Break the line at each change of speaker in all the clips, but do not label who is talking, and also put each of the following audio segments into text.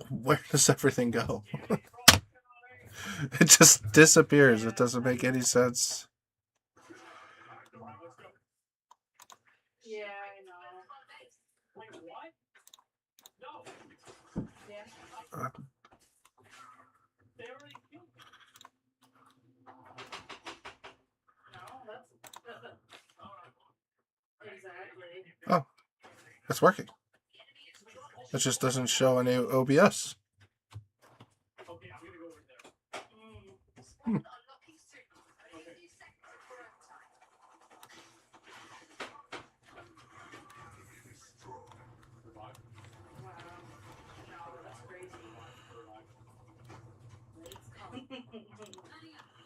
Where does everything go? It just disappears. It doesn't make any sense. Oh, it's working. It just doesn't show any OBS.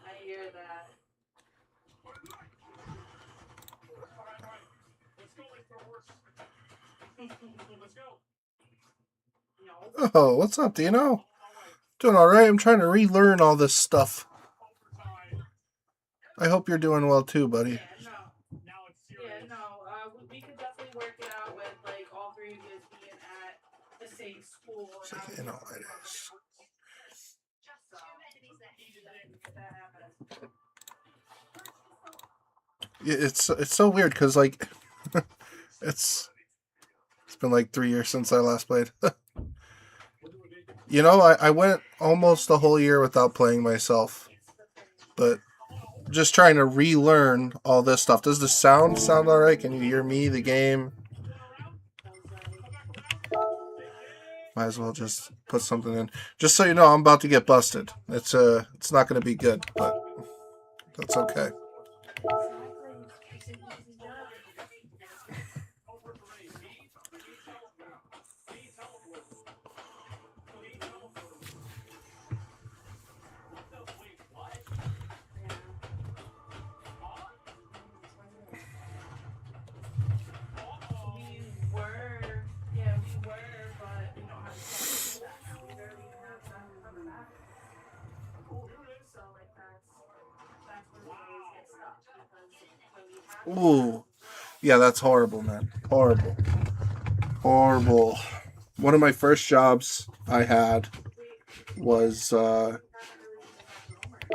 I hear that.
Oh, what's up, Dino? Doing alright. I'm trying to relearn all this stuff. I hope you're doing well too, buddy.
We could definitely work it out with like all three of you being at the same school.
It's like, you know, it is. Yeah, it's so weird because like it's been like 3 years since I last played. You know, I went almost a whole year without playing myself, but just trying to relearn all this stuff. Does the sound all right? Can you hear me, the game? Might as well just put something in. Just so you know, I'm about to get busted. It's not going to be good, but that's okay. Ooh. Yeah, that's horrible, man. Horrible. Horrible. One of my first jobs I had was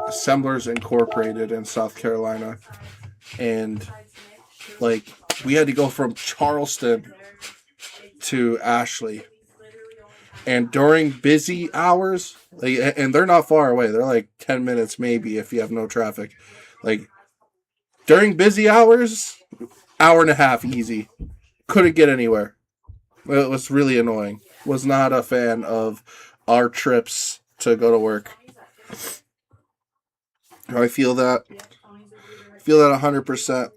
Assemblers Incorporated in South Carolina. And, like, we had to go from Charleston to Ashley. And during busy hours, like, and they're not far away. They're like 10 minutes maybe if you have no traffic. Like, during busy hours, hour and a half easy. Couldn't get anywhere. It was really annoying. Was not a fan of our trips to go to work. I feel that. I feel that 100%.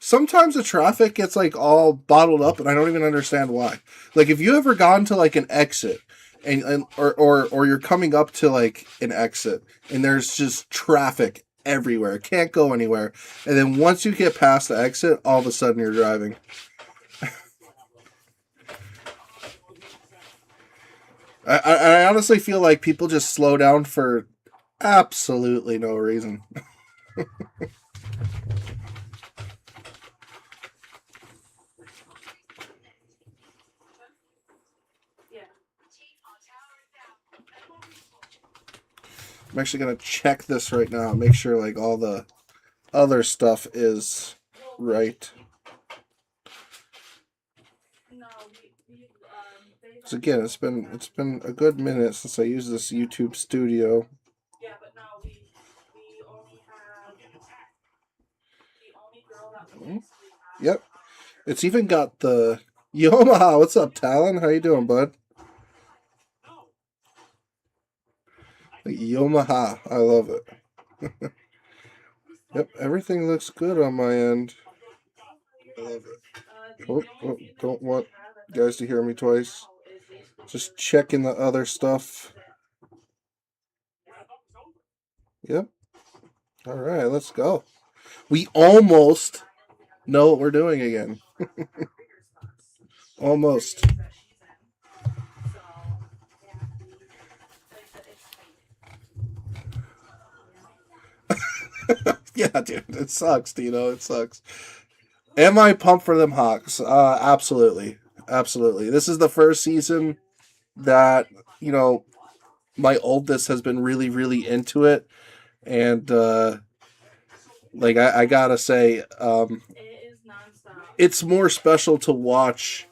Sometimes the traffic gets like all bottled up, and I don't even understand why. Like, if you ever gone to like an exit, or you're coming up to like an exit, and there's just traffic everywhere, can't go anywhere, and then once you get past the exit, all of a sudden you're driving. I honestly feel like people just slow down for absolutely no reason. I'm actually going to check this right now, make sure like all the other stuff is right. Because again, it's been a good minute since I used this YouTube studio. Yep. It's even got the Yamaha. What's up, Talon? How you doing, bud? Yamaha. I love it. Yep, everything looks good on my end. I love it. Oh, don't want guys to hear me twice. Just checking the other stuff. Yep. All right, let's go. We almost know what we're doing again. Almost. Yeah, dude, it sucks, Dino. It sucks. Am I pumped for them Hawks? Absolutely. Absolutely. This is the first season that, you know, my oldest has been really, really into it. And, like, I gotta say,
It is nonstop.
it's more special to watch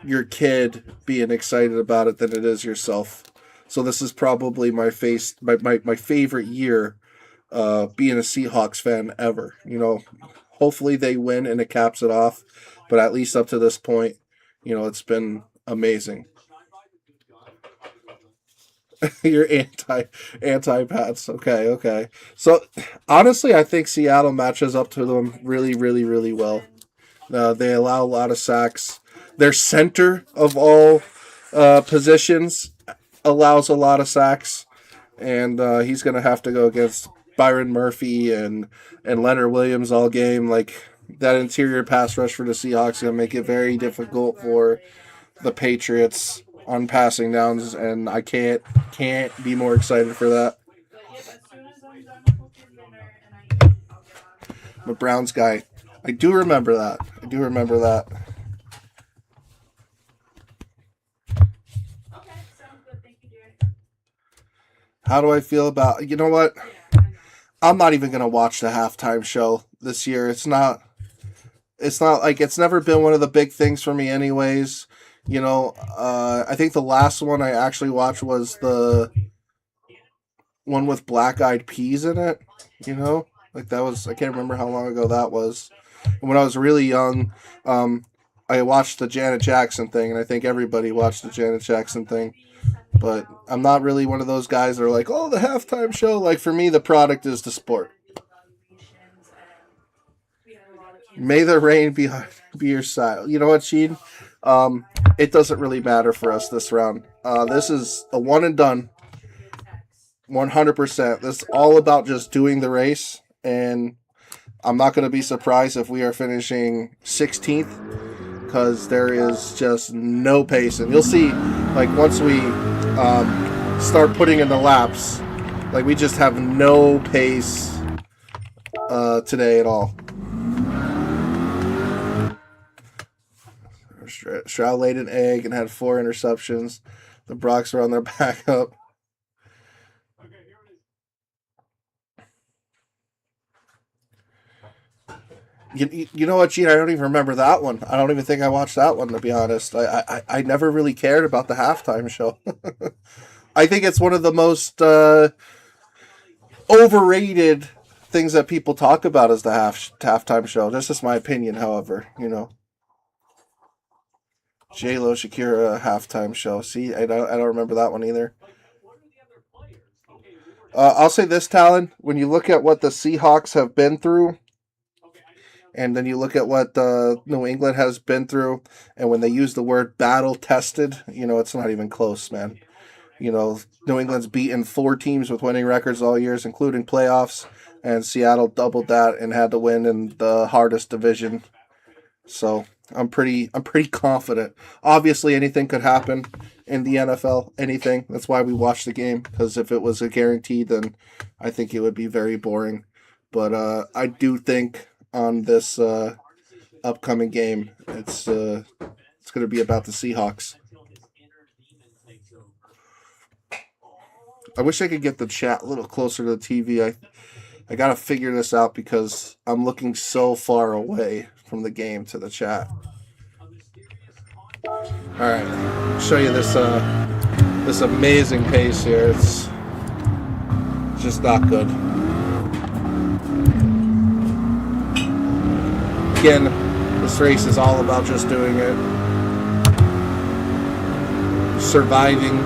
your kid being excited about it than it is yourself. So this is probably my favorite year being a Seahawks fan ever. You know, hopefully they win and it caps it off, but at least up to this point, you know, it's been amazing. You're anti Pats. Okay, okay. So honestly, I think Seattle matches up to them really, really, really well. They allow a lot of sacks. Their center of all positions allows a lot of sacks, and he's going to have to go against Byron Murphy and Leonard Williams all game. Like that interior pass rush for the Seahawks is going to make it very difficult for the Patriots on passing downs, and I can't be more excited for that.
But yep, as soon as I'm done cooking dinner and I eat, I'll get on.
I'm a Browns guy. I do remember that. I do remember that.
Okay, sounds good. Thank you, Jared.
How do I feel about? You know what?
Yeah, I know.
I'm not even gonna watch the halftime show this year. It's not. It's not like it's never been one of the big things for me, anyways. You know, I think the last one I actually watched was the one with Black Eyed Peas in it. You know, like that was. I can't remember how long ago that was. And when I was really young, I watched the Janet Jackson thing, and I think everybody watched the Janet Jackson thing. But I'm not really one of those guys that are like, oh, the halftime show. Like for me, the product is the sport. May the rain be your side. You know what, Sheen? It doesn't really matter for us this round. This is a one and done. 100%. This is all about just doing the race, and I'm not going to be surprised if we are finishing 16th because there is just no pace. And you'll see, like, once we start putting in the laps, like, we just have no pace today at all. Stroud laid an egg and had 4 interceptions. The Broncos are on their backup. You know what, Gene? I don't even remember that one. I don't even think I watched that one, to be honest. I never really cared about the halftime show. I think it's one of the most overrated things that people talk about is the halftime show. This is my opinion, however, you know. J-Lo, Shakira halftime show. See, I don't remember that one either. I'll say this, Talon. When you look at what the Seahawks have been through, and then you look at what New England has been through, and when they use the word battle tested, you know, it's not even close, man. You know, New England's beaten 4 teams with winning records all years, including playoffs, and Seattle doubled that and had to win in the hardest division. So I'm pretty confident. Obviously, anything could happen in the NFL. Anything. That's why we watch the game, because if it was a guarantee, then I think it would be very boring. But I do think on this upcoming game, it's going to be about the Seahawks. I wish I could get the chat a little closer to the TV. I got to figure this out because I'm looking so far away from the game to the chat. All right, I'll show you this this amazing pace here. It's just not good. Again, this race is all about just doing it, surviving.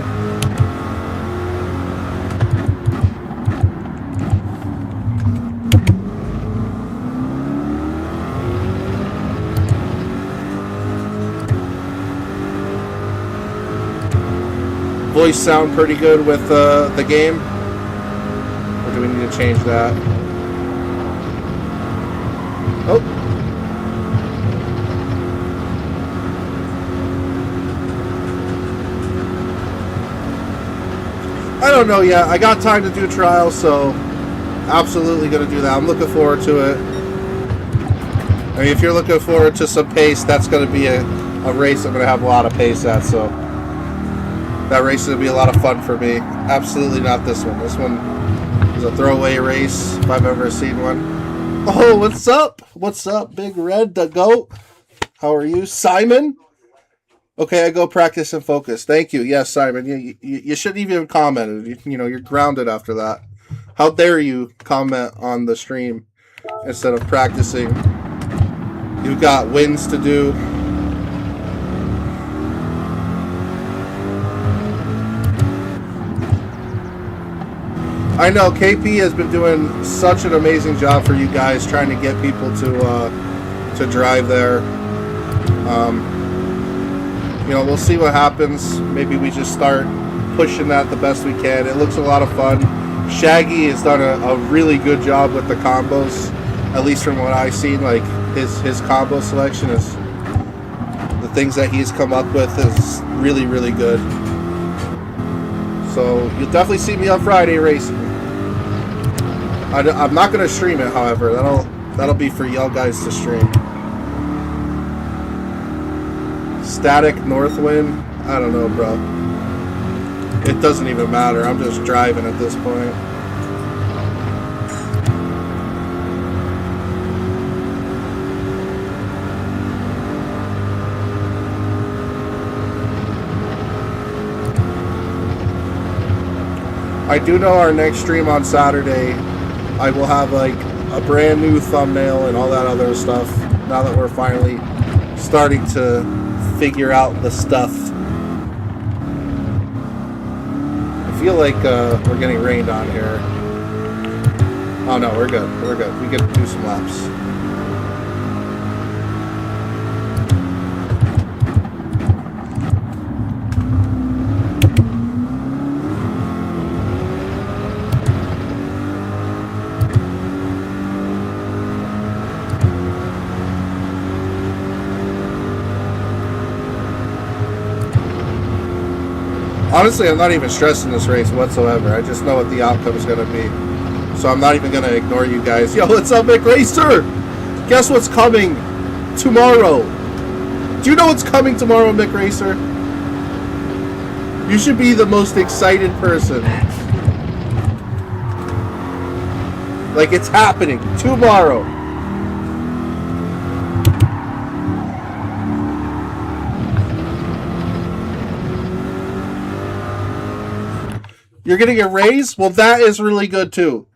Voice sound pretty good with the game, or do we need to change that? Oh. I don't know yet. I got time to do trials, so Absolutely going to do that. I'm looking forward to it. I mean, if you're looking forward to some pace, that's going to be a race I'm going to have a lot of pace at, so that race is going to be a lot of fun for me. Absolutely not this one. This one is a throwaway race if I've ever seen one. Oh, what's up? What's up, Big Red, the GOAT? How are you? Simon? Okay, I go practice and focus. Thank you. Yes, Simon. You shouldn't even comment. You know, you're grounded after that. How dare you comment on the stream instead of practicing? You've got wins to do. I know KP has been doing such an amazing job for you guys, trying to get people to drive there. You know, we'll see what happens. Maybe we just start pushing that the best we can. It looks a lot of fun. Shaggy has done a really good job with the combos, at least from what I've seen. Like his combo selection is, the things that he's come up with is really, really good. So you'll definitely see me on Friday racing. I'm not going to stream it, however. That'll be for y'all guys to stream. Static Northwind? I don't know, bro. It doesn't even matter. I'm just driving at this point. I do know our next stream on Saturday, I will have like a brand new thumbnail and all that other stuff, now that we're finally starting to figure out the stuff. I feel like we're getting rained on here. Oh no, we're good. We're good. We can do some laps. Honestly, I'm not even stressing this race whatsoever. I just know what the outcome is going to be. So I'm not even going to ignore you guys. Yo, what's up, McRacer? Guess what's coming tomorrow? Do you know what's coming tomorrow, McRacer? You should be the most excited person. Like, it's happening tomorrow. You're getting a raise? Well, that is really good, too.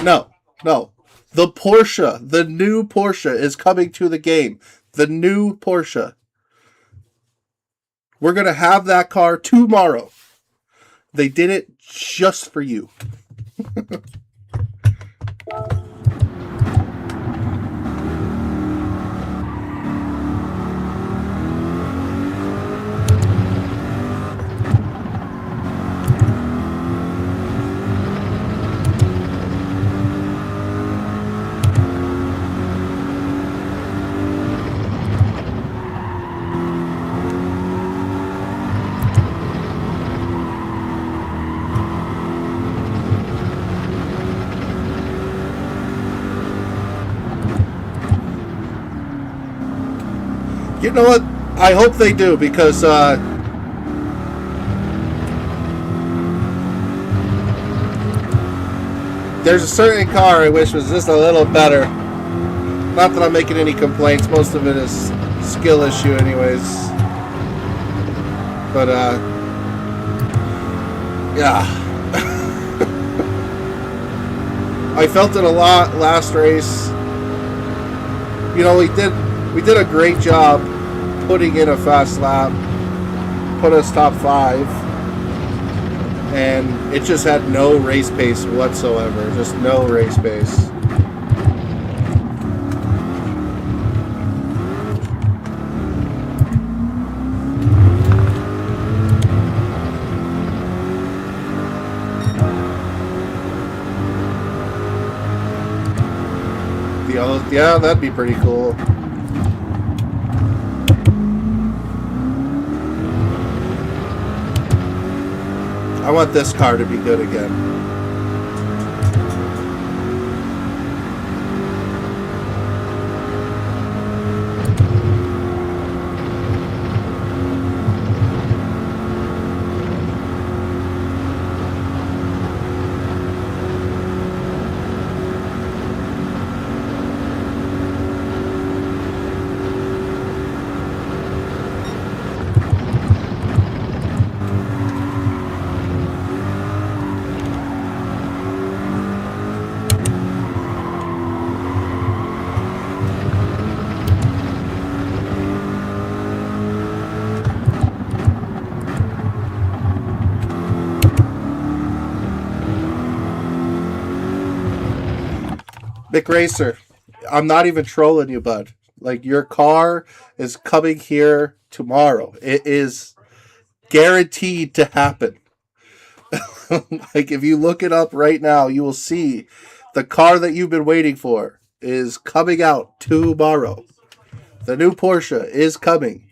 No. The Porsche, the new Porsche is coming to the game. The new Porsche. We're going to have that car tomorrow. They did it just for you. You know what? I hope they do, because there's a certain car I wish was just a little better. Not that I'm making any complaints. Most of it is skill issue anyways. But, yeah. I felt it a lot last race. You know, we did a great job putting in a fast lap, put us top 5, and it just had no race pace whatsoever. Just no race pace. Yeah, that'd be pretty cool. I want this car to be good again. McRacer, I'm not even trolling you, bud. Like, your car is coming here tomorrow. It is guaranteed to happen. Like, if you look it up right now, you will see the car that you've been waiting for is coming out tomorrow. The new Porsche is coming.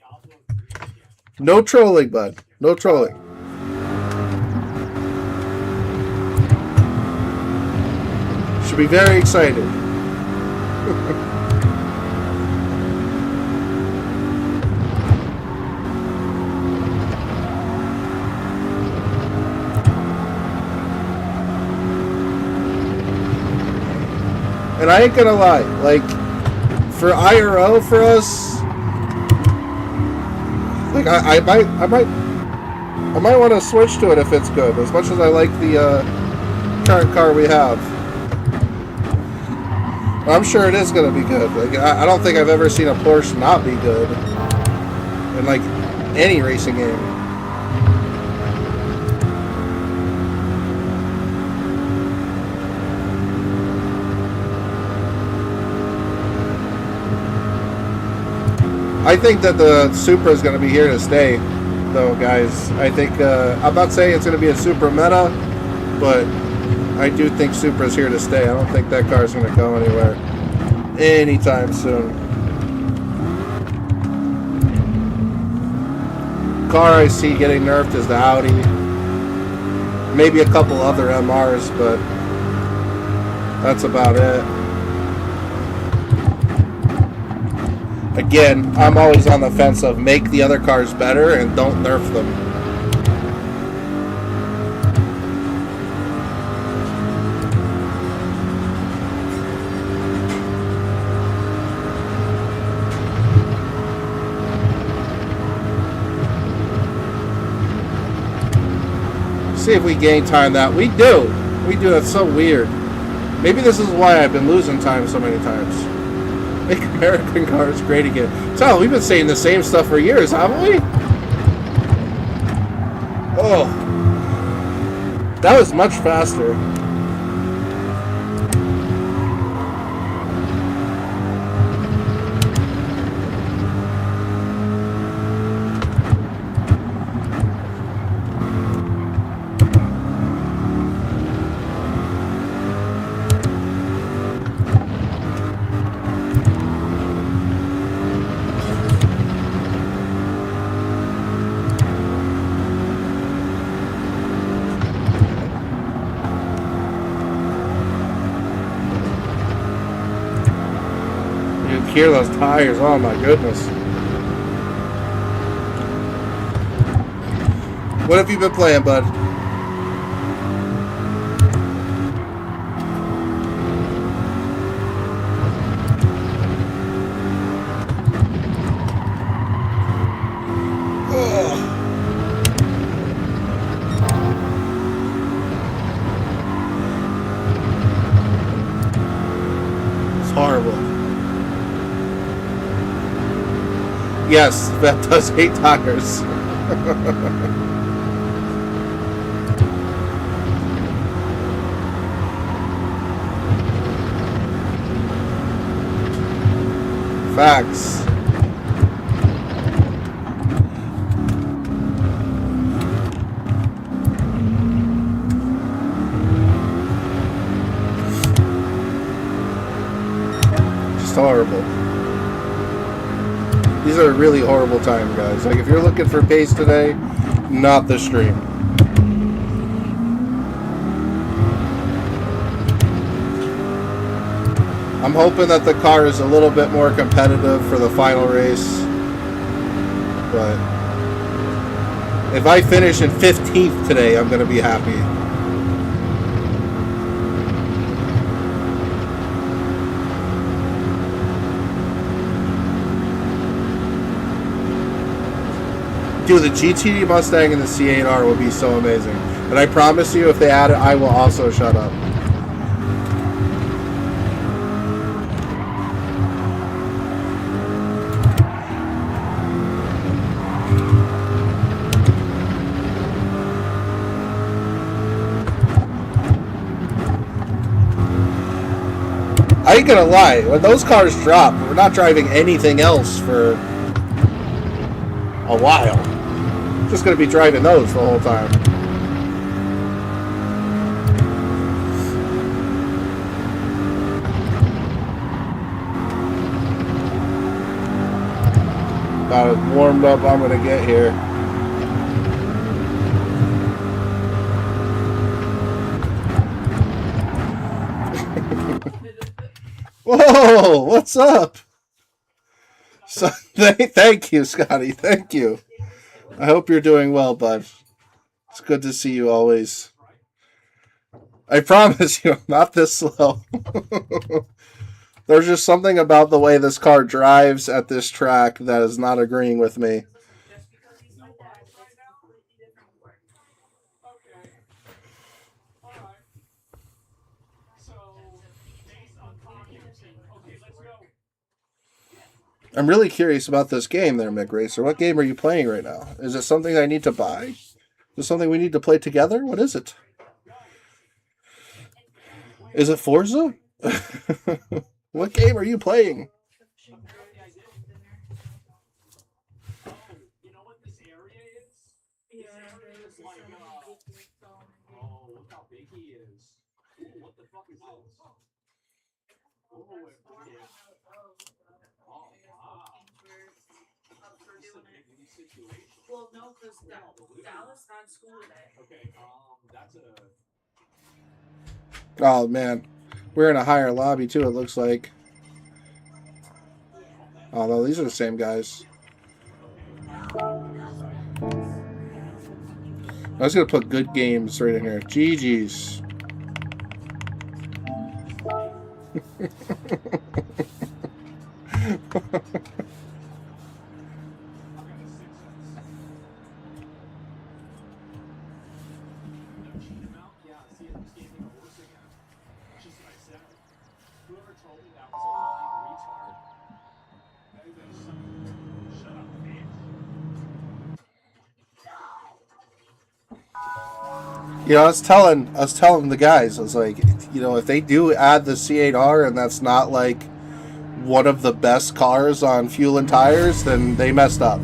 No trolling, bud. No trolling. Should be very excited. And I ain't gonna lie, like, for IRL for us, like, I might want to switch to it if it's good. As much as I like the current car we have, I'm sure it is gonna be good. Like, I don't think I've ever seen a Porsche not be good in like any racing game. I think that the Supra is going to be here to stay, though, guys. I think, I'm not saying it's going to be a Supra meta, but I do think Supra is here to stay. I don't think that car is going to go anywhere anytime soon. Car I see getting nerfed is the Audi. Maybe a couple other MRs, but that's about it. Again, I'm always on the fence of make the other cars better and don't nerf them. See if we gain time that. We do. We do. That's so weird. Maybe this is why I've been losing time so many times. Make American cars great again. So, we've been saying the same stuff for years, haven't we? Oh. That was much faster. Hear those tires, oh my goodness. What have you been playing, bud? It's horrible. Yes, that does hate tires. Facts. Just horrible. These are a really horrible time, guys. Like, if you're looking for pace today, not the stream. I'm hoping that the car is a little bit more competitive for the final race. But if I finish in 15th today, I'm going to be happy. Dude, the GT Mustang and the C8R will be so amazing. And I promise you, if they add it, I will also shut up. I ain't gonna lie. When those cars drop, we're not driving anything else for a while. Just gonna be driving those the whole time. About as warmed up I'm gonna get here. Whoa, what's up? So, thank you, Scotty. Thank you. I hope you're doing well, bud. It's good to see you always. I promise you, I'm not this slow. There's just something about the way this car drives at this track that is not agreeing with me. I'm really curious about this game there, Mick Racer. What game are you playing right now? Is it something I need to buy? Is it something we need to play together? What is it? Is it Forza? What game are you playing?
Well, no, because Dallas had school today.
Oh, man. We're in a higher lobby, too, it looks like. Oh, no, these are the same guys. I was going to put good games right in here. GG's. You know, I was telling the guys, I was like, you know, if they do add the C8R and that's not like one of the best cars on fuel and tires, then they messed up.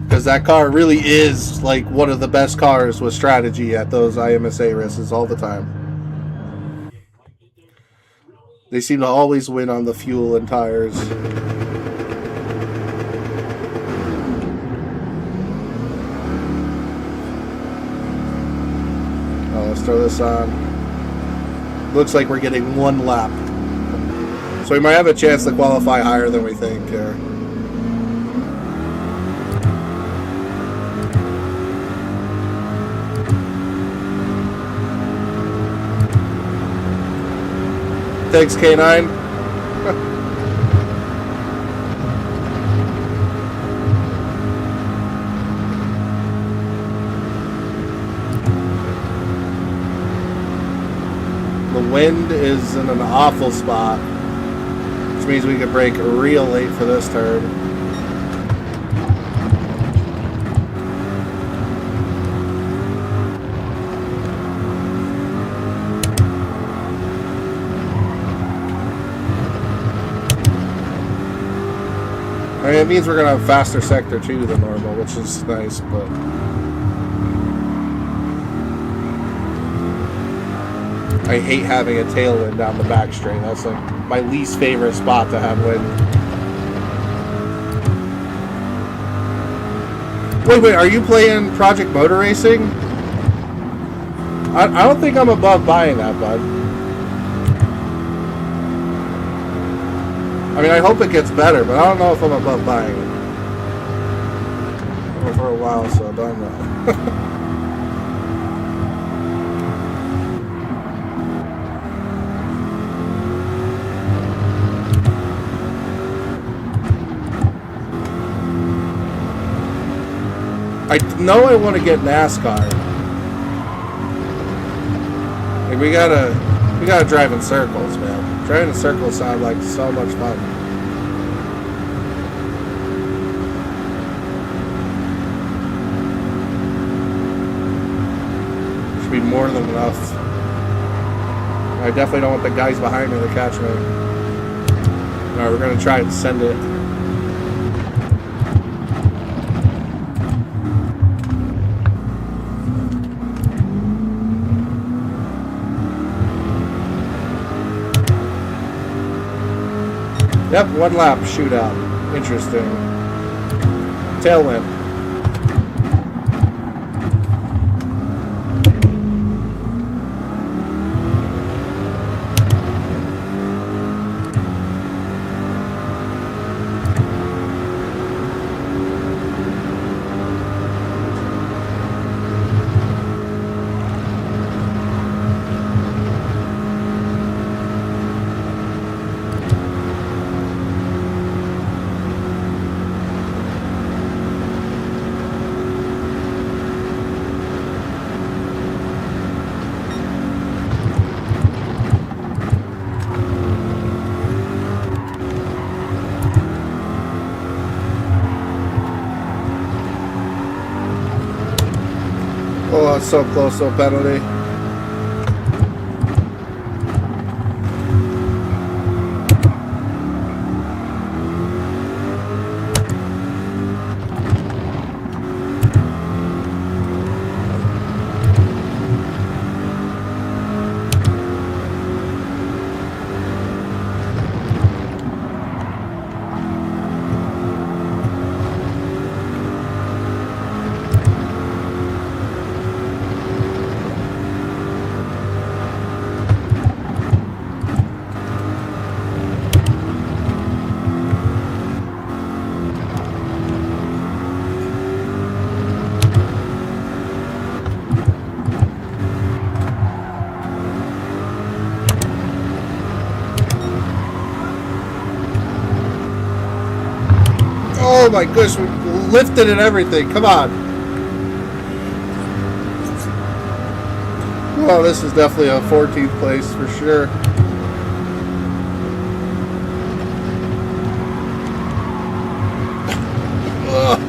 Because that car really is like one of the best cars with strategy at those IMSA races all the time. They seem to always win on the fuel and tires. Let's throw this on. Looks like we're getting one lap. So we might have a chance to qualify higher than we think here. Thanks, K9. Wind is in an awful spot, which means we could brake real late for this turn. I mean, it means we're going to have faster sector 2 than normal, which is nice, but... I hate having a tailwind down the back straight. That's like my least favorite spot to have wind. Wait, are you playing Project Motor Racing? I don't think I'm above buying that, bud. I mean, I hope it gets better, but I don't know if I'm above buying it. Well, for a while, so I don't know. I know I want to get NASCAR. Like we gotta drive in circles, man. Driving in circles sounds like so much fun. Should be more than enough. I definitely don't want the guys behind me to catch me. Alright, we're going to try and send it. Yep, 1 lap shootout. Interesting. Tailwind. Oh, it's so close to a penalty. Oh my gosh, we lifted and everything. Come on. Well, this is definitely a 14th place for sure. Ugh.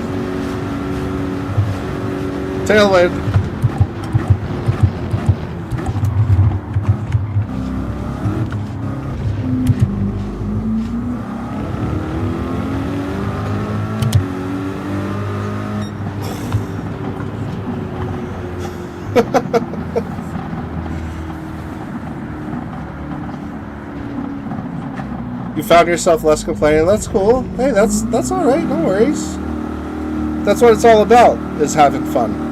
Tailwind. You found yourself less complaining. That's cool. Hey, that's all right. No worries. That's what it's all about, is having fun.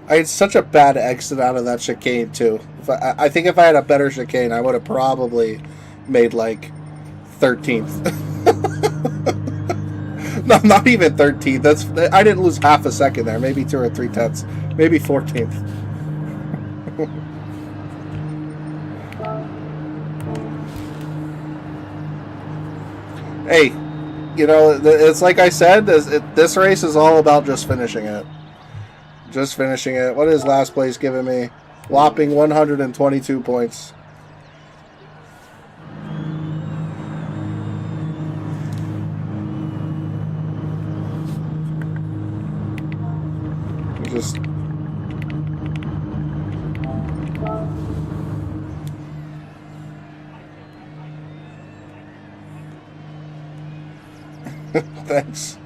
I had such a bad exit out of that chicane too. I think if I had a better chicane, I would have probably made like 13th. No, not even 13th. I didn't lose half a second there. Maybe 2 or 3 tenths. Maybe 14th. Hey, you know, it's like I said. This race is all about just finishing it. Just finishing it. What is last place giving me? Whopping 122 points. Just thanks.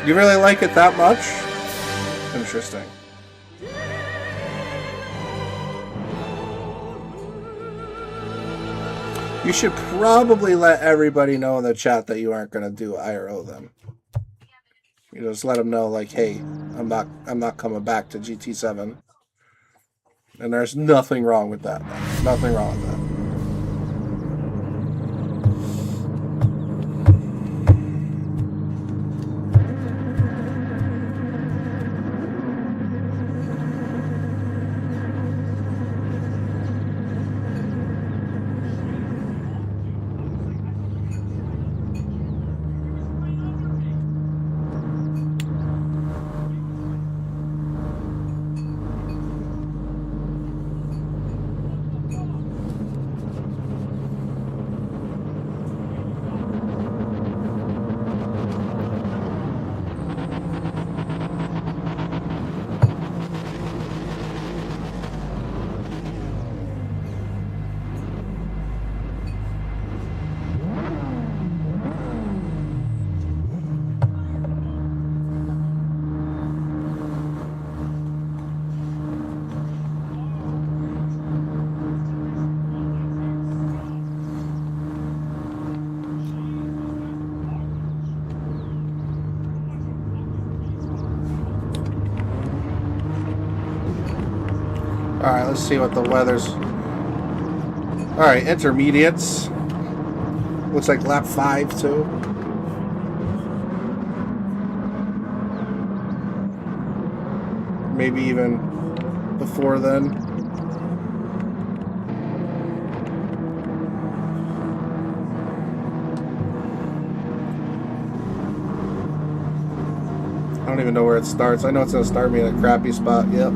You really like it that much? Interesting. You should probably let everybody know in the chat that you aren't going to do IRO then. You just let them know, like, hey, I'm not coming back to GT7. And there's nothing wrong with that. Man. Nothing wrong with that. Alright, let's see what the weather's... Alright, intermediates. Looks like lap 5, too. Maybe even before then. I don't even know where it starts. I know it's going to start me in a crappy spot. Yep.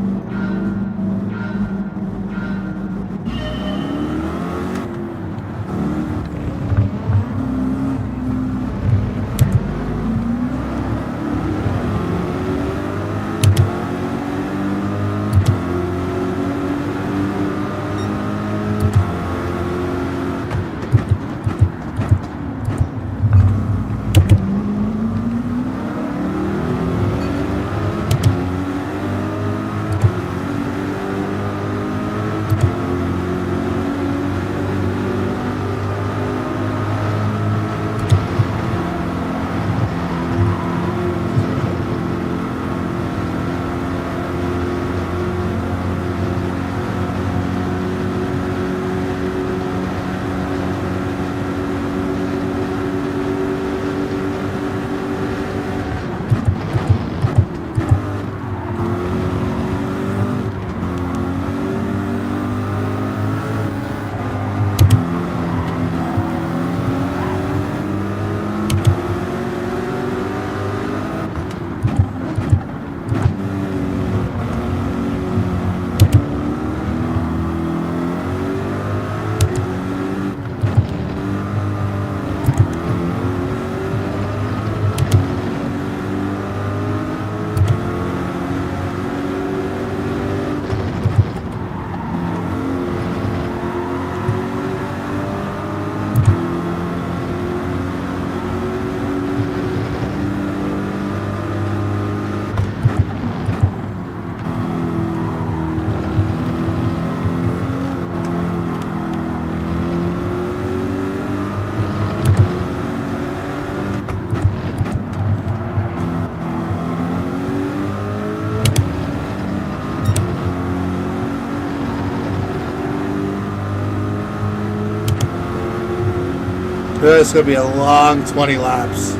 This is going to be a long 20 laps.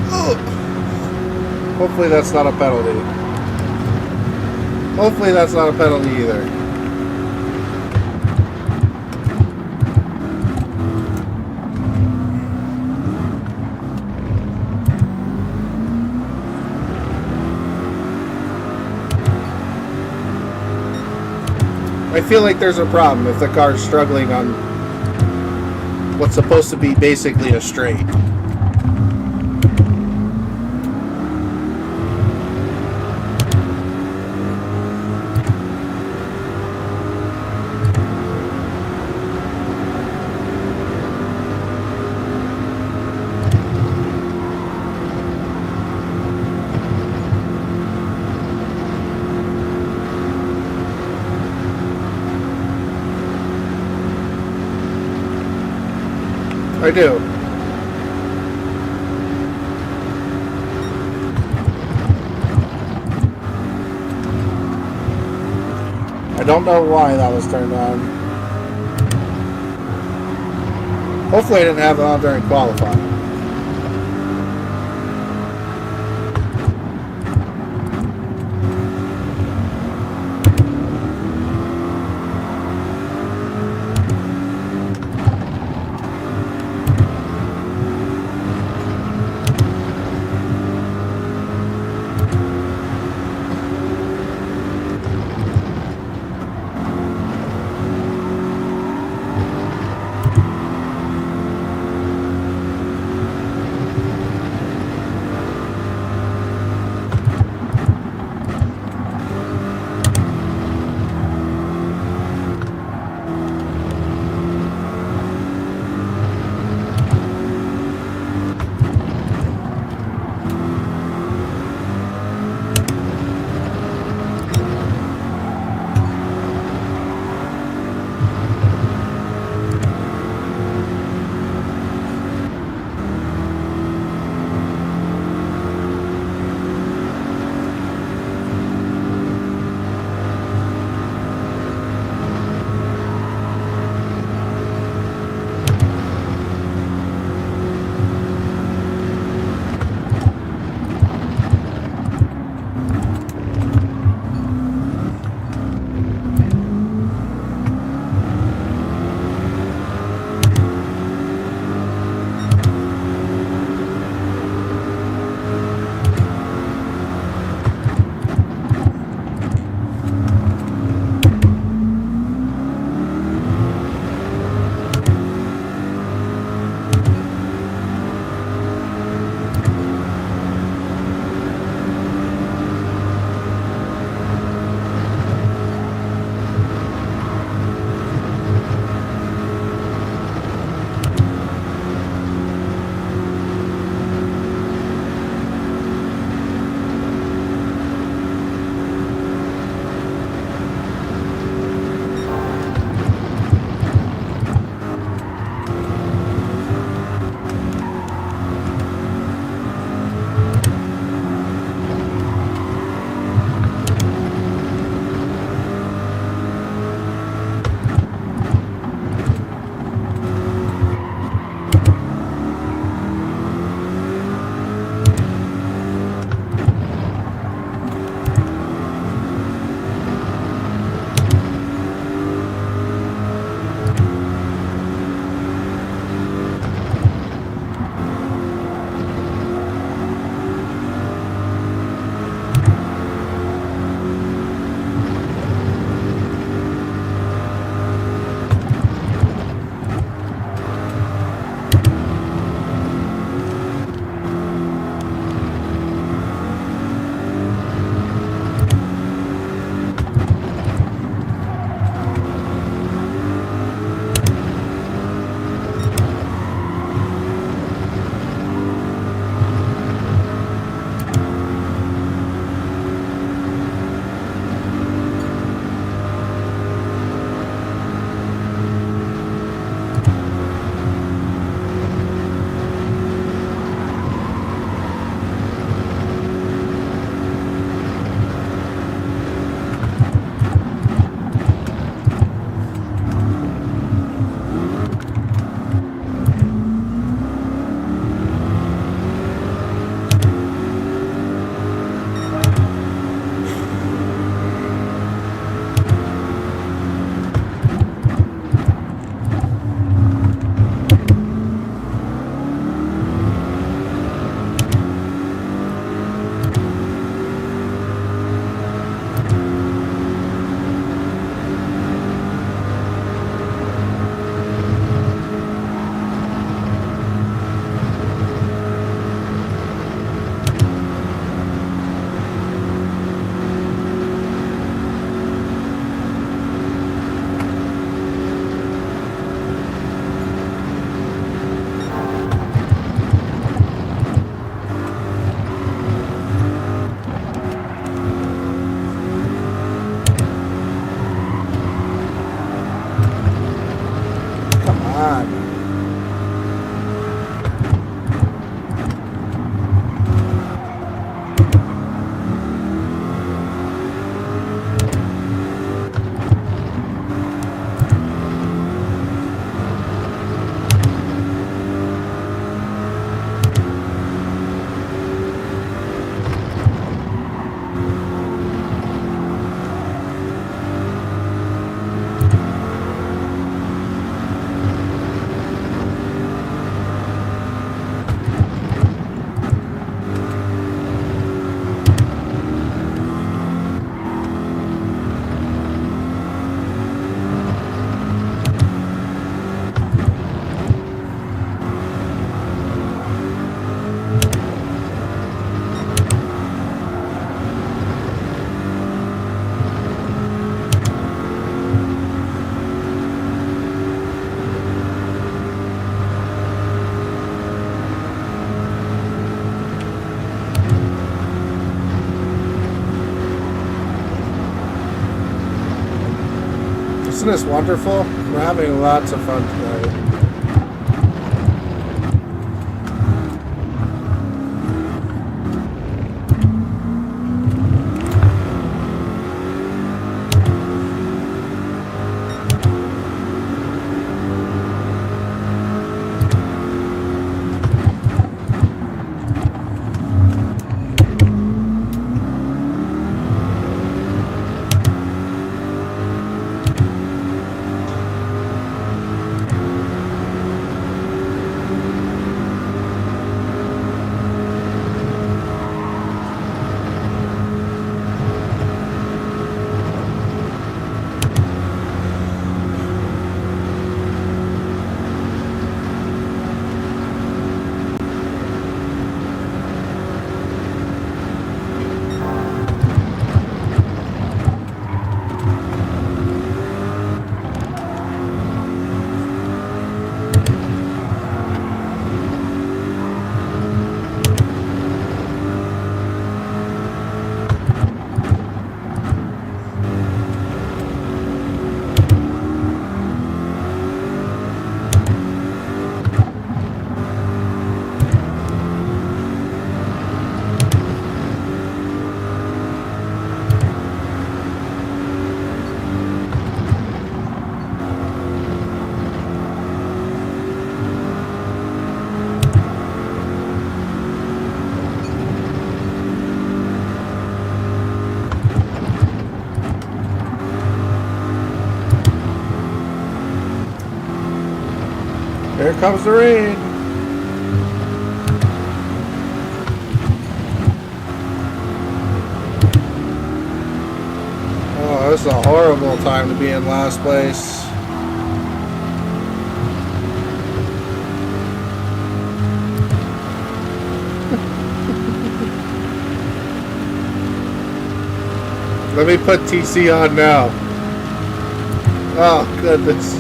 Oh. Hopefully that's not a penalty. Hopefully that's not a penalty either. I feel like there's a problem if the car's struggling on what's supposed to be basically a straight. I do. I don't know why that was turned on. Hopefully I didn't have it on during qualifying. Isn't this wonderful? We're having lots of fun tonight. Here comes the rain. Oh, this is a horrible time to be in last place. Let me put TC on now. Oh, goodness.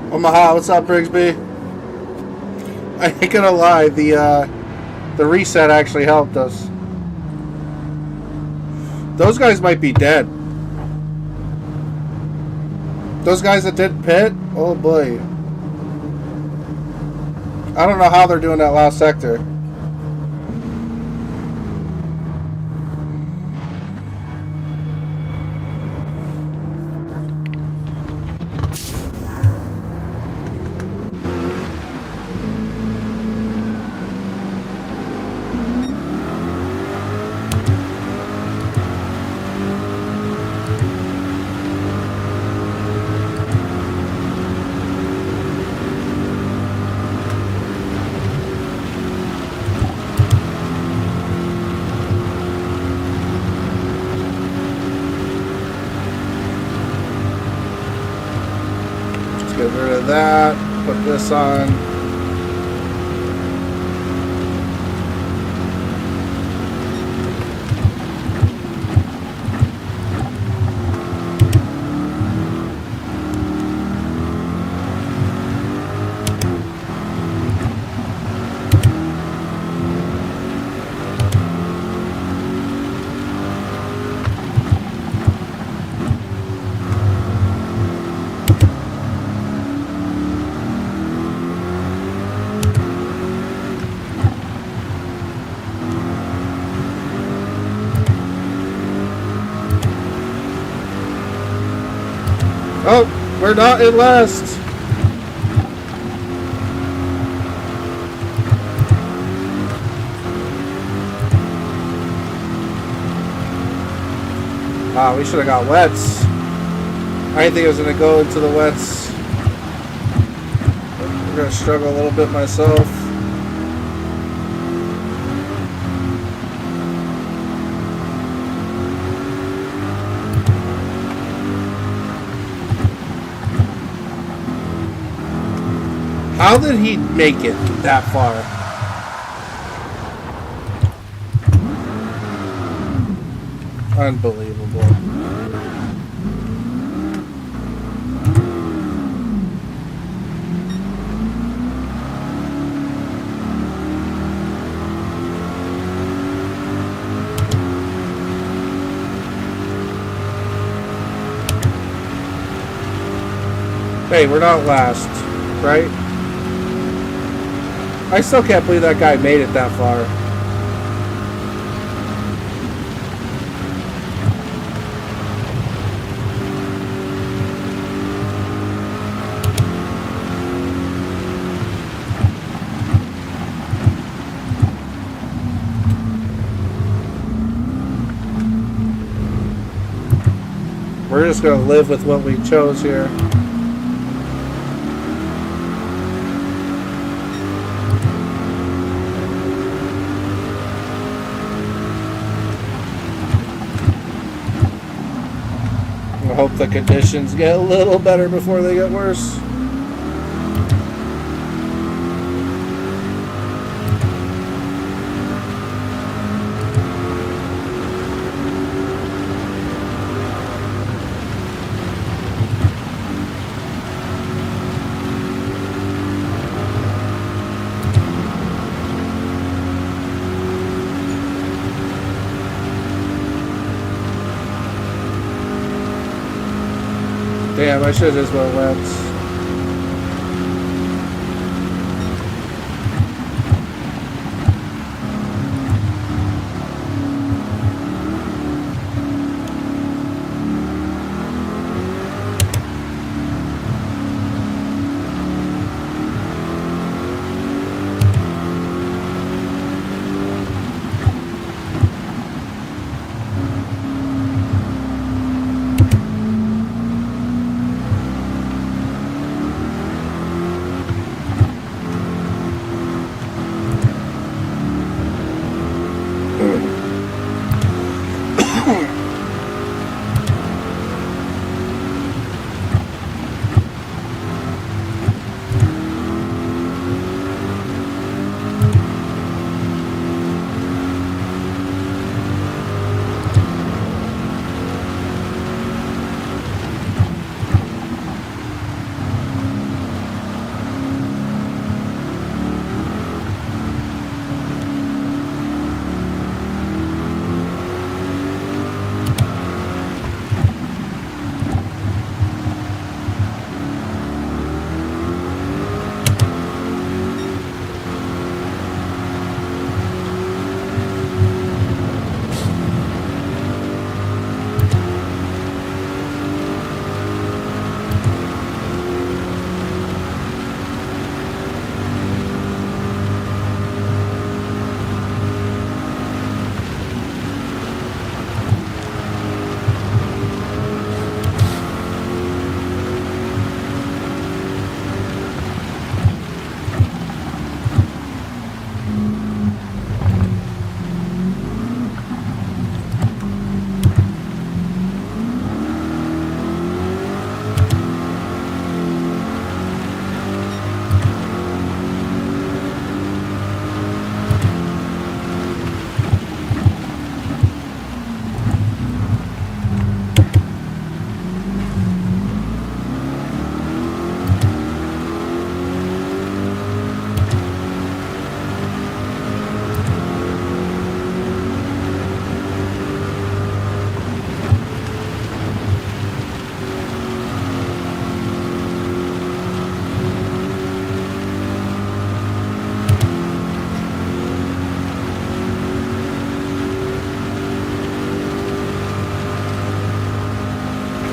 Omaha, what's up, Brigsby? I ain't gonna lie, the reset actually helped us. Those guys might be dead. Those guys that did pit, oh boy. I don't know how they're doing that last sector. Get rid of that, put this on. Oh, we're not in last. Wow, we should have got wets. I didn't think I was going to go into the wets. I'm going to struggle a little bit myself. How did he make it that far? Unbelievable. Hey, we're not last, right? I still can't believe that guy made it that far. We're just gonna live with what we chose here. I hope the conditions get a little better before they get worse. Damn, I should have just went wets.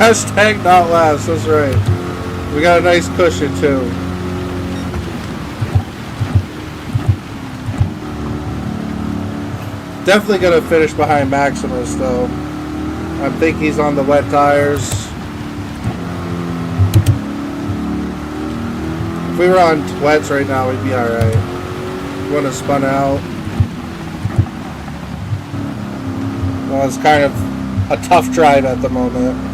Hashtag not last, that's right. We got a nice cushion too. Definitely gonna finish behind Maximus though. I think he's on the wet tires. If we were on wets right now, we'd be alright. Wouldn't have spun out. Well, it's kind of a tough drive at the moment.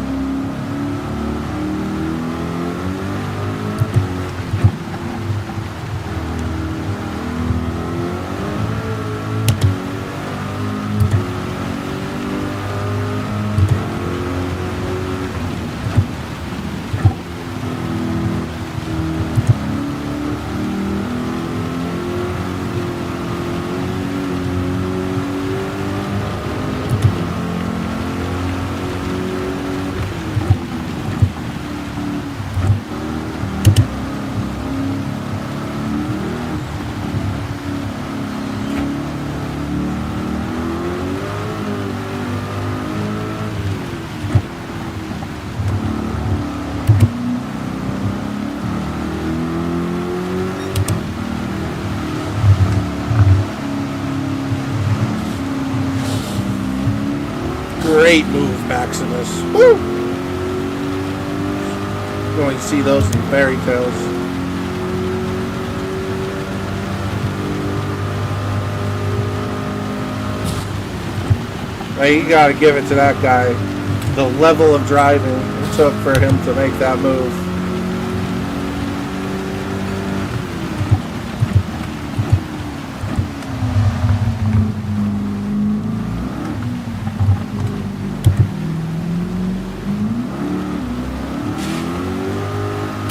Maximus. Woo! You only see those in fairy tales. You gotta give it to that guy. The level of driving it took for him to make that move.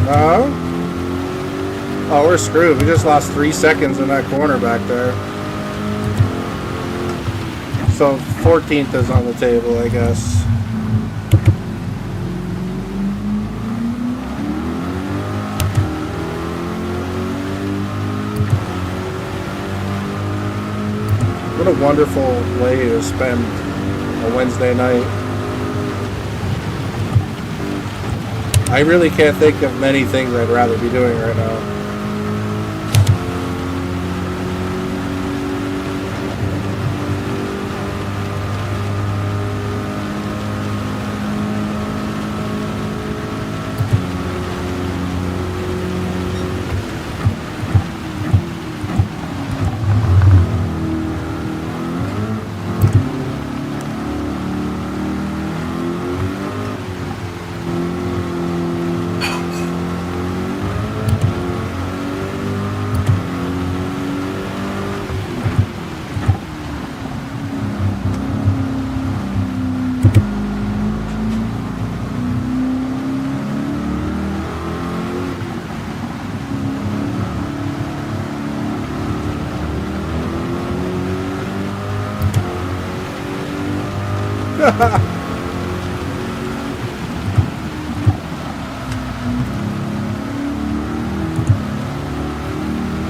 No? Oh, we're screwed. We just lost 3 seconds in that corner back there. So 14th is on the table, I guess. What a wonderful way to spend a Wednesday night. I really can't think of many things I'd rather be doing right now.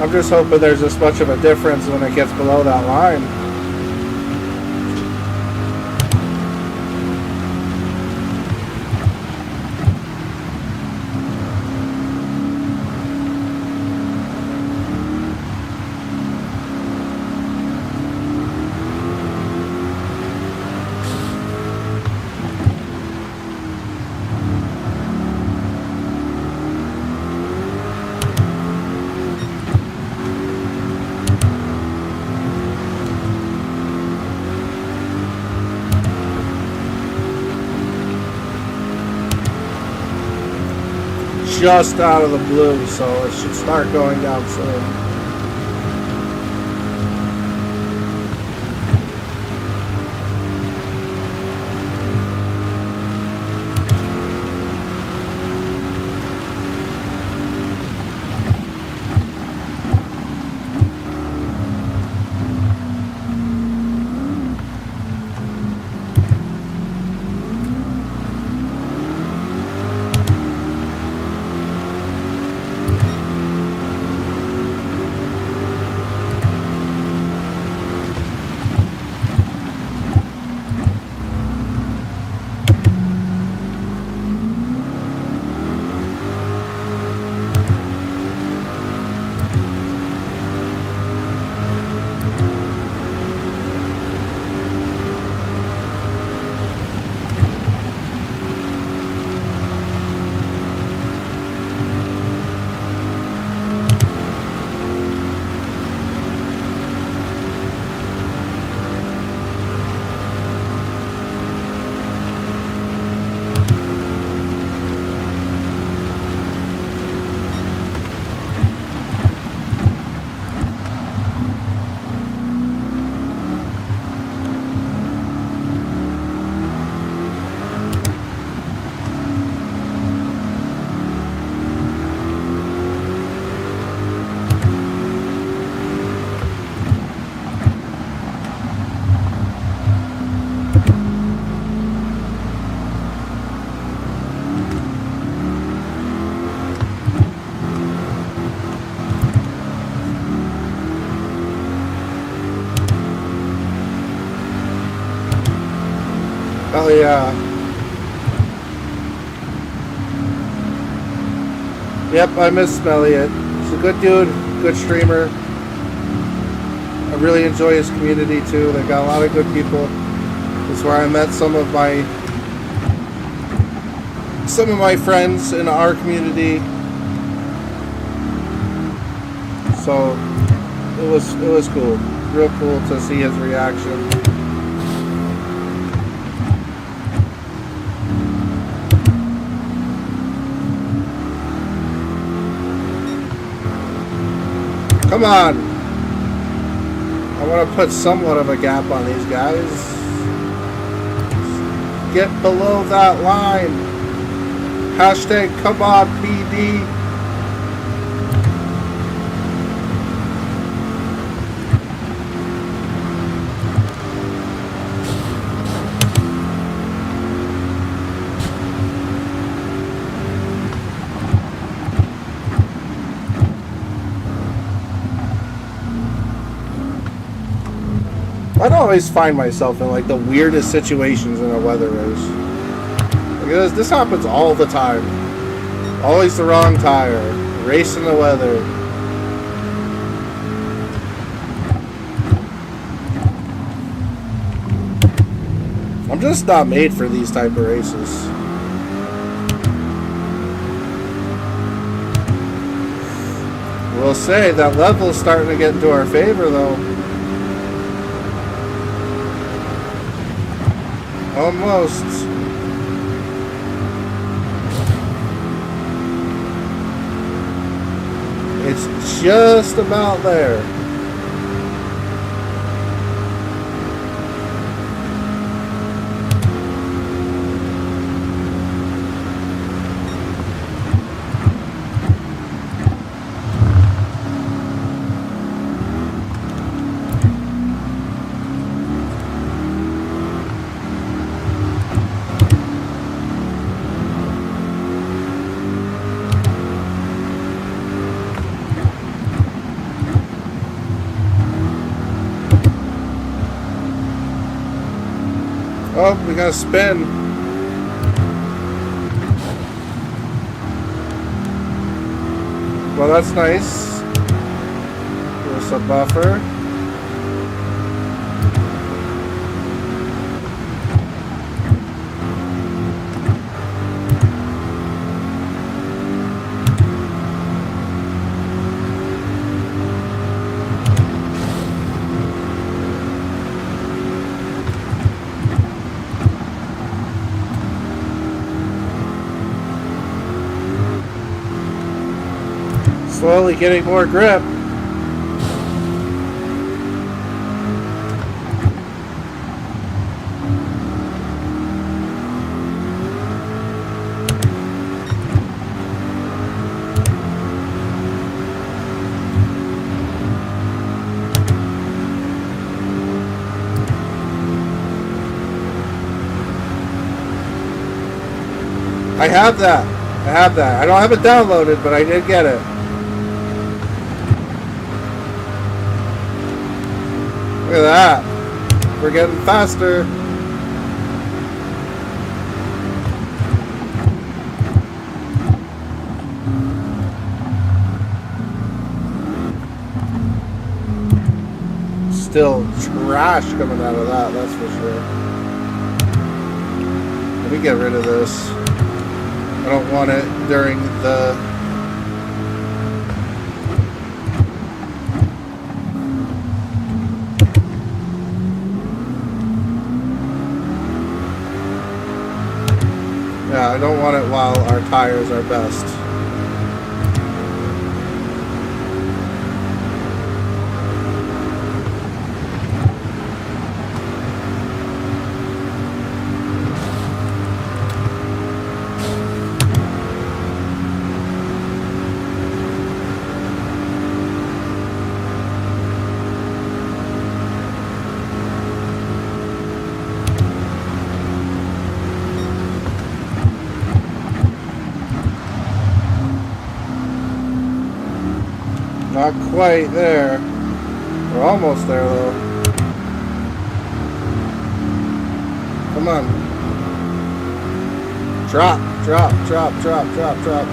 I'm just hoping there's this much of a difference when it gets below that line. Just out of the blue, so it should start going down soon. Oh yeah. Yep, I miss Elliot. He's a good dude, good streamer. I really enjoy his community too. They got a lot of good people. It's where I met some of my some of my friends in our community. So it was cool. Real cool to see his reaction. Come on! I want to put somewhat of a gap on these guys. Get below that line. Hashtag come on PD. I'd always find myself in like the weirdest situations in a weather race. Because this happens all the time. Always the wrong tire. Racing the weather. I'm just not made for these type of races. We'll say that level's starting to get into our favor though. Almost. It's just about there. Oh, we gotta spin. Well, that's nice. Give us a buffer. Slowly getting more grip. I have that. I have that. I don't have it downloaded, but I did get it. Look at that. We're getting faster. Still trash coming out of that, that's for sure. Let me get rid of this. I don't want it during the... Yeah, I don't want it while our tires are best. Not quite there. We're almost there though. Come on. Drop, drop, drop, drop, drop, drop.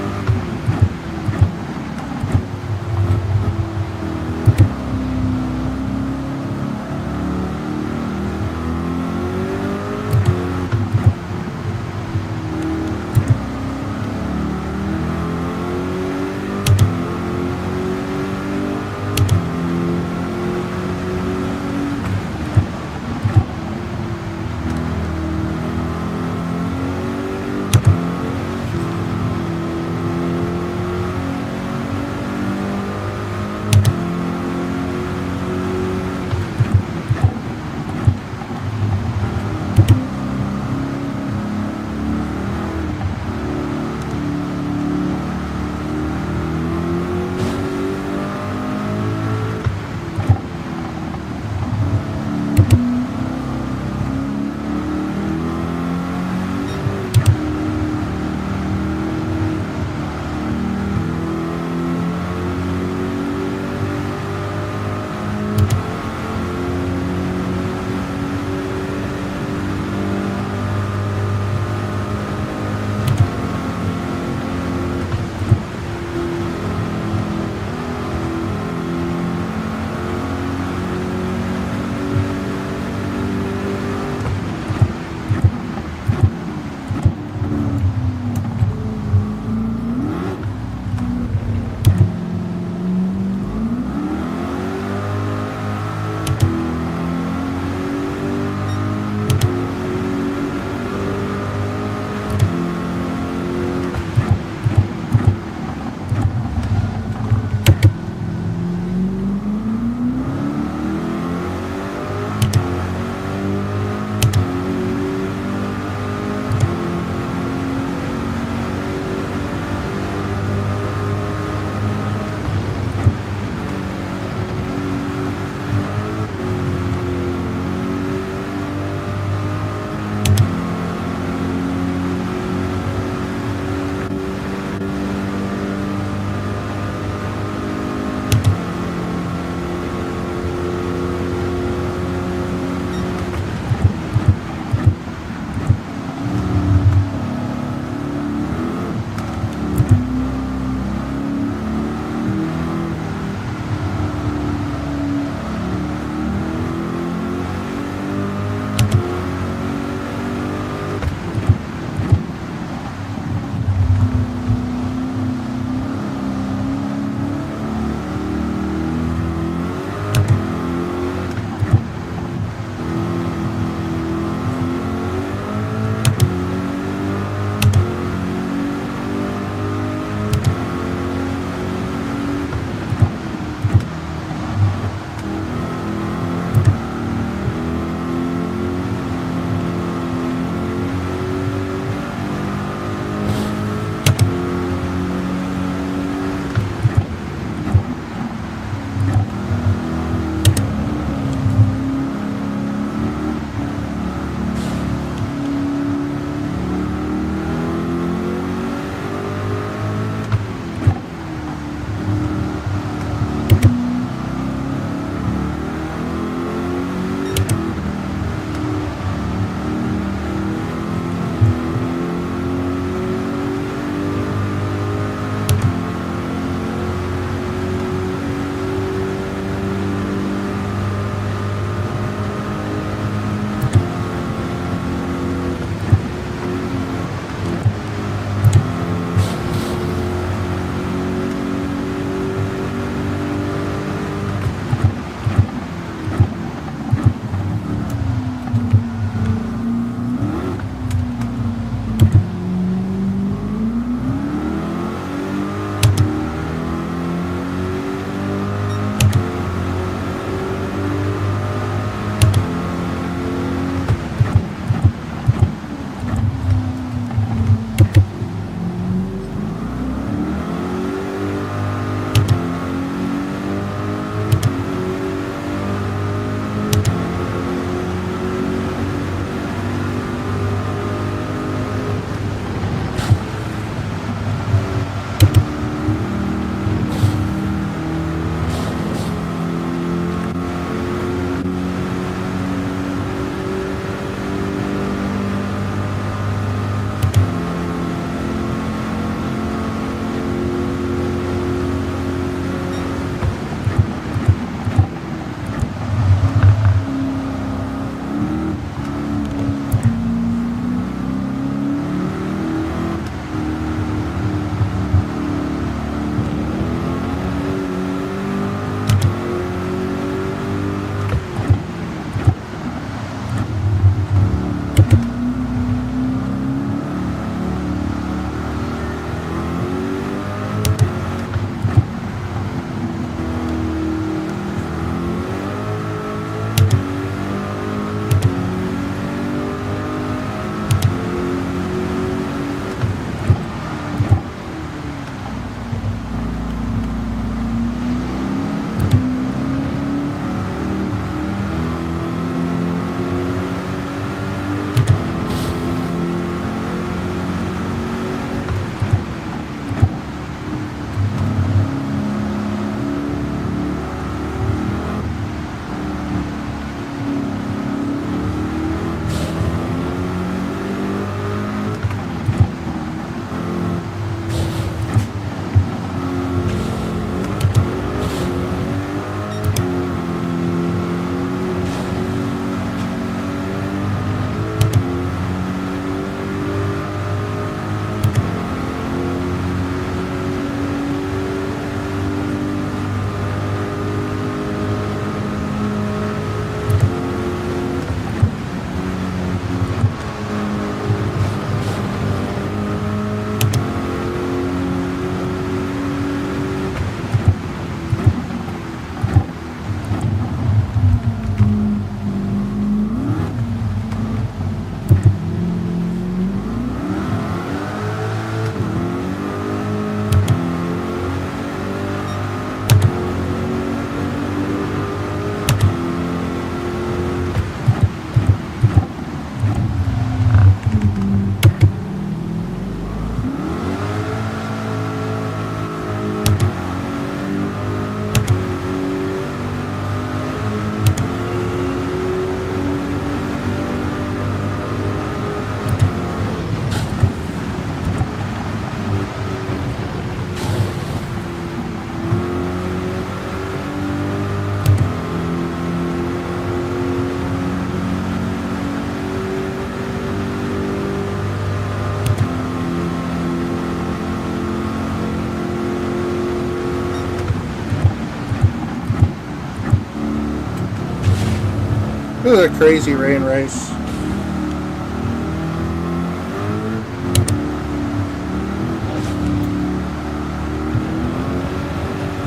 This is a crazy rain race.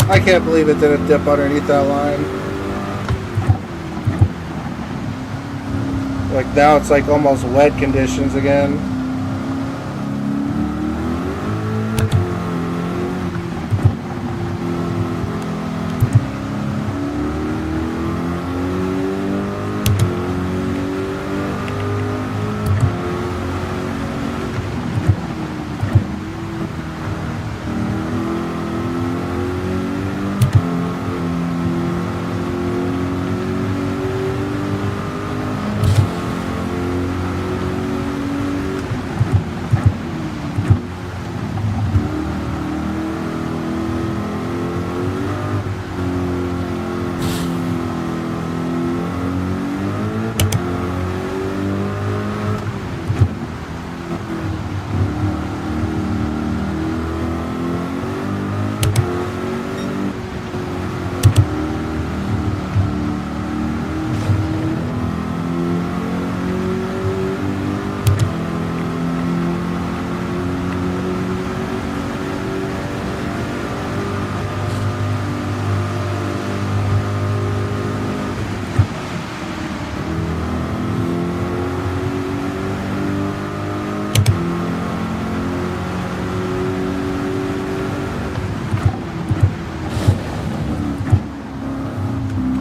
I can't believe it didn't dip underneath that line. Like now it's like almost wet conditions again.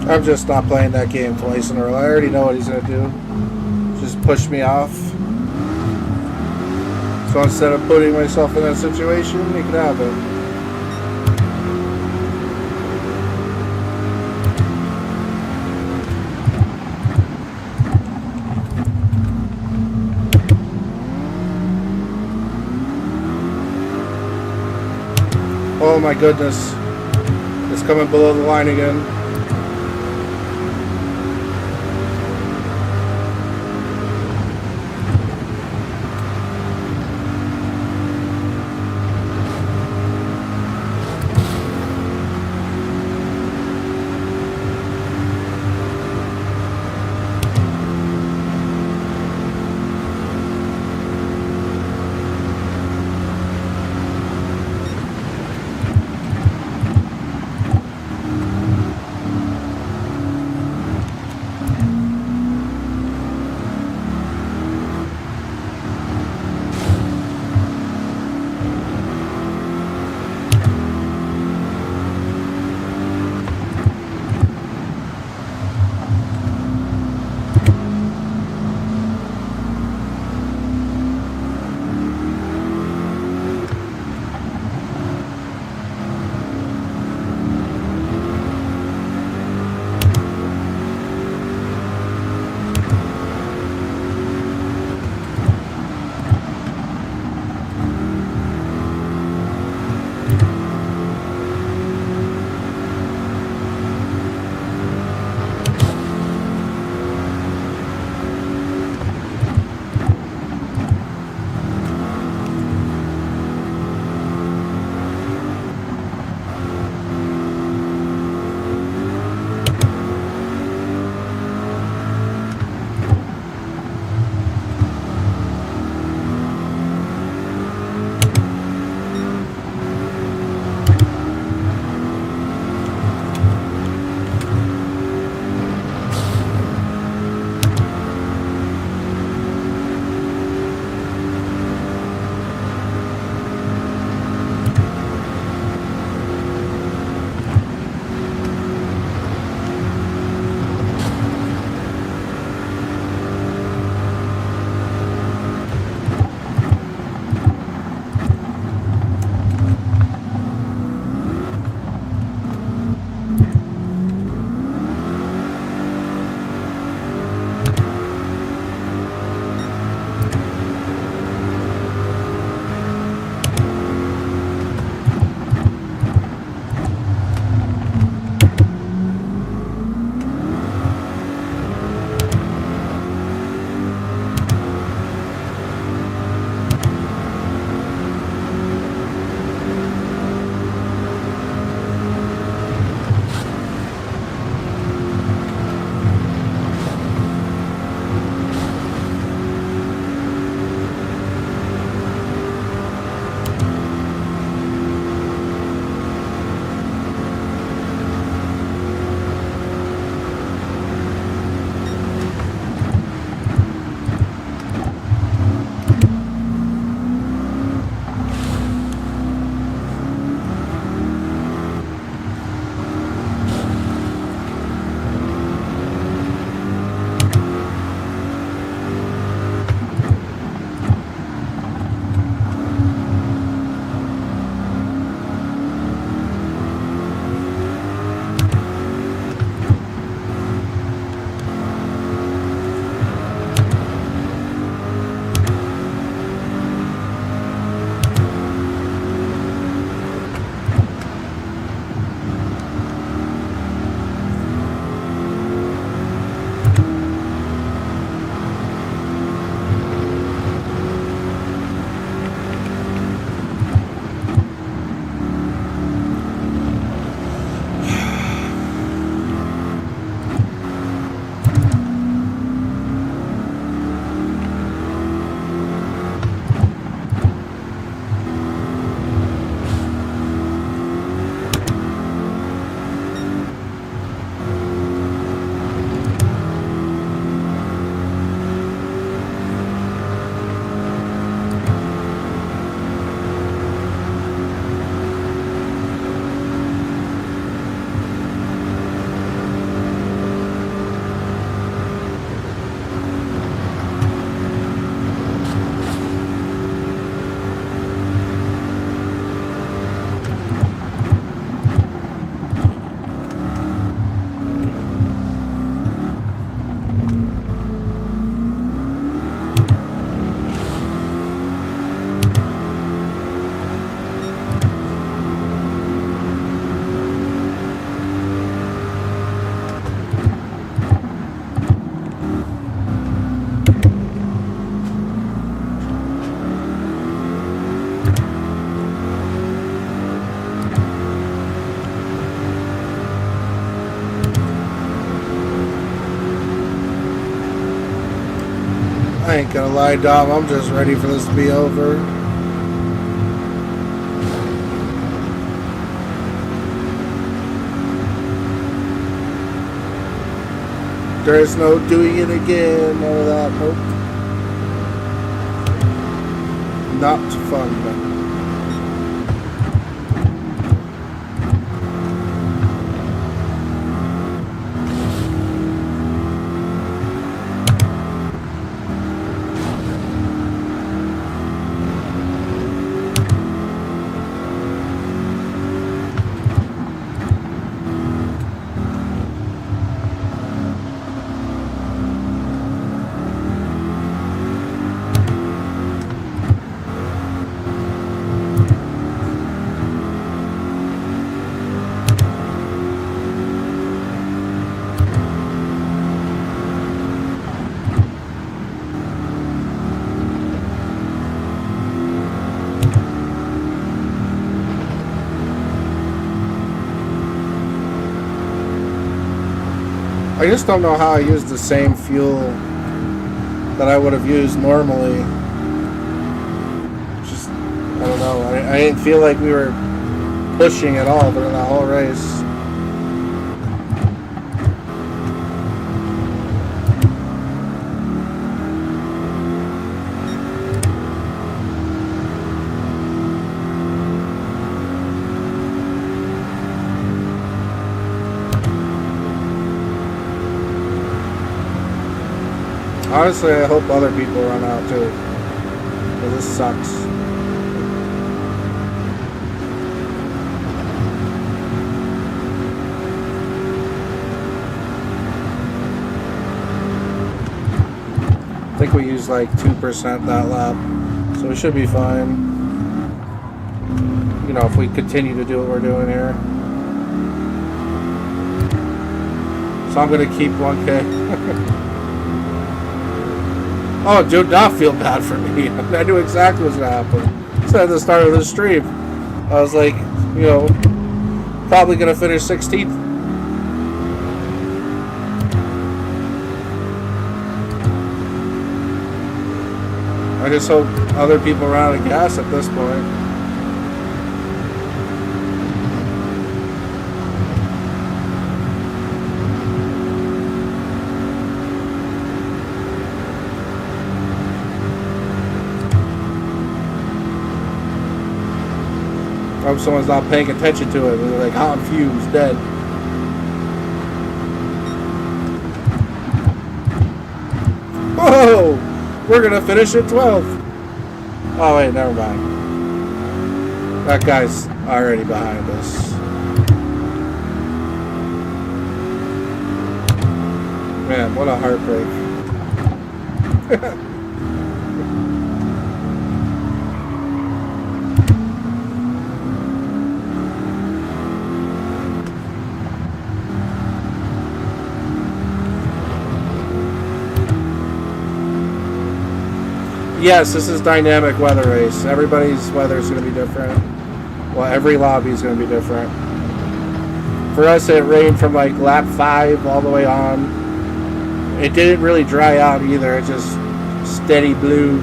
I'm just not playing that game twice in a row. I already know what he's going to do. Just push me off. So instead of putting myself in that situation, he could have it. Oh my goodness. It's coming below the line again. ain't gonna lie, Dom, I'm just ready for this to be over. There is no doing it again, none of that, nope. Not fun. I just don't know how I used the same fuel that I would have used normally. Just, I don't know. I didn't feel like we were pushing at all during that whole race. Honestly, I hope other people run out too, because this sucks. I think we used like 2% that lap, so we should be fine. You know, if we continue to do what we're doing here. So I'm gonna keep 1K. Oh, do not feel bad for me. I knew exactly what was going to happen. So at the start of the stream, I was like, you know, probably going to finish 16th. I just hope other people run out of gas at this point. I hope someone's not paying attention to it. They're like, hot fumes, dead. Whoa! We're gonna finish at 12. Oh wait, never mind. That guy's already behind us. Man, what a heartbreak. Yes, this is dynamic weather race. Everybody's weather is going to be different. Well, every lobby is going to be different. For us, it rained from like lap 5 all the way on. It didn't really dry out either. It just steady blew.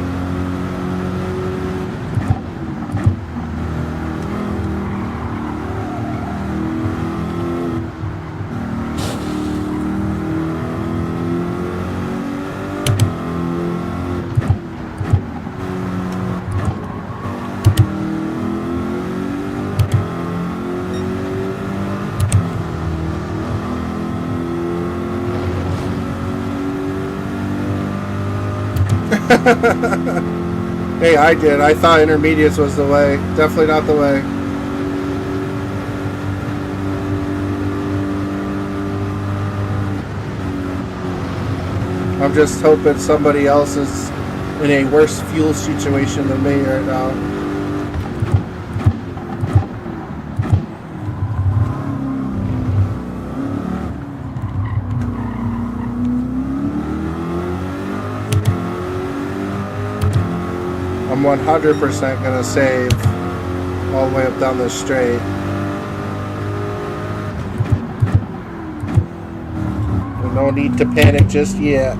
Hey, I did. I thought intermediates was the way. Definitely not the way. I'm just hoping somebody else is in a worse fuel situation than me right now. I'm 100% gonna save all the way up down this straight. No need to panic just yet.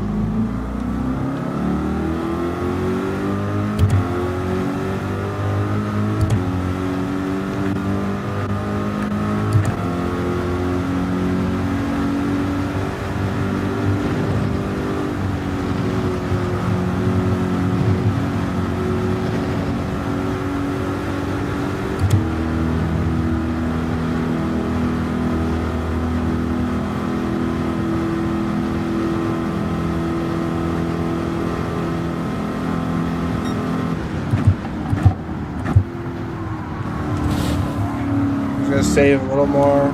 gonna save a little more.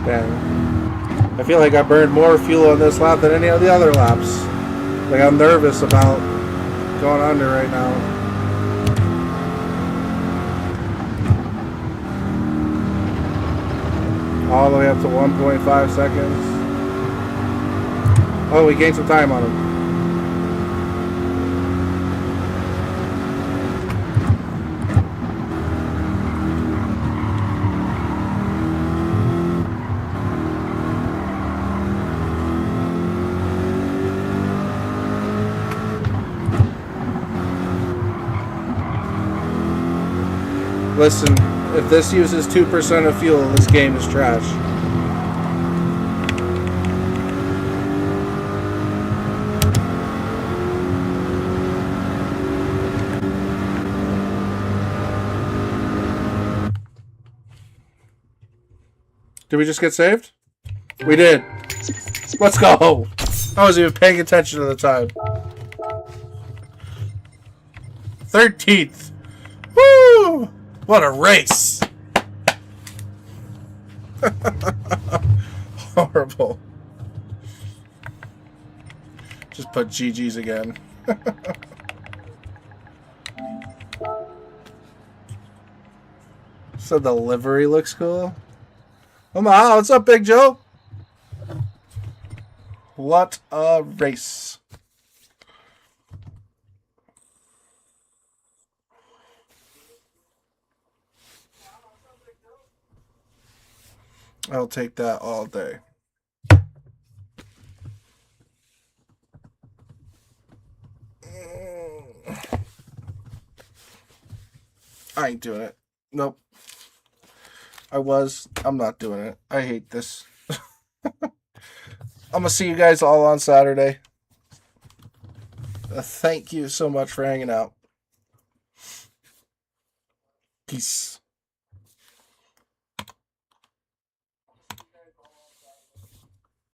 Damn. I feel like I burned more fuel on this lap than any of the other laps. Like, I'm nervous about going under right now. All the way up to 1.5 seconds. Oh, we gained some time on him. Listen, if this uses 2% of fuel, this game is trash. Did we just get saved? We did. Let's go. I wasn't even paying attention to the time. 13th. Woo! What a race! Horrible. Just put GG's again. So the livery looks cool. Oh my, what's up, Big Joe? What a race. I'll take that all day. I ain't doing it. Nope. I'm not doing it. I hate this. I'm gonna see you guys all on Saturday. Thank you so much for hanging out. Peace.